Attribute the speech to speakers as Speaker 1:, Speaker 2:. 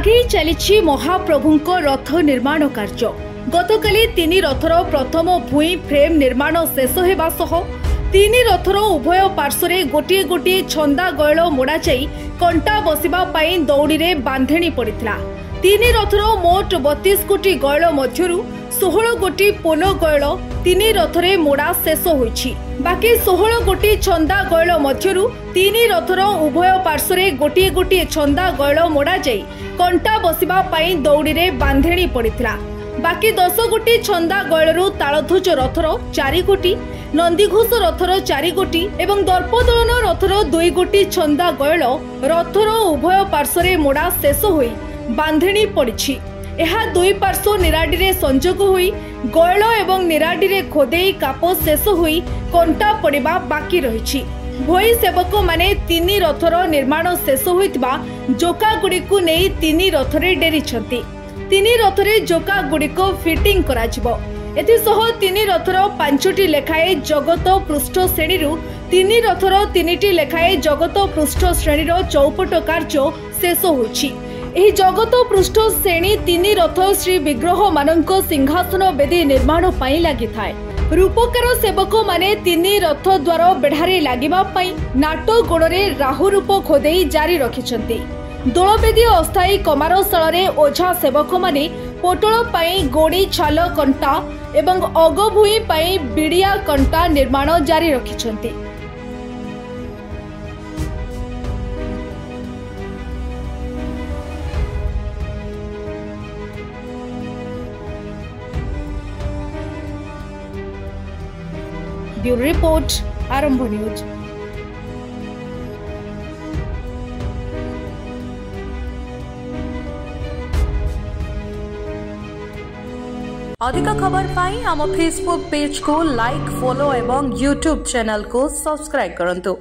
Speaker 1: आगे चली महाप्रभुंको रथ निर्माण कार्य। गतकाली तीन रथर प्रथम भूई फ्रेम निर्माण शेष होगा सह तीन रथर उभय पार्श्वे गोटे गोटे छंदा गयल मोड़ा जाई कंटा बसिबा पाई दौड़ी रे बांधेणी पड़िथिला। तीन रथर मोट 32 गोटी गयल मध्यरु 16 गोटी पोलो गयल तीन रथरे मोड़ा शेष होईछि। बाकी 16 गोटी छंदा गयल मध्यरु तीन रथर उभय पार्श्वे गोटे गोटे छंदा गयल मोड़ा जाई कंटा बसिबा पाई दौड़ी रे बांधेणी पड़िथिला। बाकी 10 गोटी छंदा गयलरू तालध्वज रथर 4 गोटी, नंदीघोष रथर 4 गोटी एवं दर्पदलन रथर 2 गोटी छंदा गयल रथर उभय पार्श्वे मोड़ा शेष होई बांधेणी पड़िछि। एहा दुई पार्श्व निराडी रे संजोग होई गयल एवं निराडी रे खोदेई काप शेष होई कंटा पड़िबा बाकी रहिछि। भोई सेवक माने तीन रथर निर्माण शेष होइतबा जोका गुड़िकु नेई तीन रथरे डेरी छथि। तीन रथरे जोका गुड़िक फिटिंग कराजिबो। एथिसह तीन रथर 5टी लेखाए जगत पृष्ठ श्रेणी तीन रथर 3टी लेखाए जगत पृष्ठ श्रेणीर चौपट कार्य शेष होछि। एही जगत पृष्ठ श्रेणी तीन रथ श्री विग्रह मानक सिंहासन बेदी निर्माण पाई लागि थाए। रूपकार सेवक माने तीन रथ द्वार बेढ़ारे लागिबा पाई नाटो गोड़े राहु रूप खोदेई जारी रखिछंती। दोलबेदी अस्थायी कमारशाल ओझा सेवक माने पोटल पाई गोड़ी छाल कंटा एवं अगभूई पाई बिड़िया कंटा निर्माण जारी रखिछंती। ब्यूरो रिपोर्ट आरंभ न्यूज।
Speaker 2: अधिक खबर पाई आम फेसबुक पेज को लाइक, फॉलो एवं यूट्यूब चैनल को सब्सक्राइब करंतु।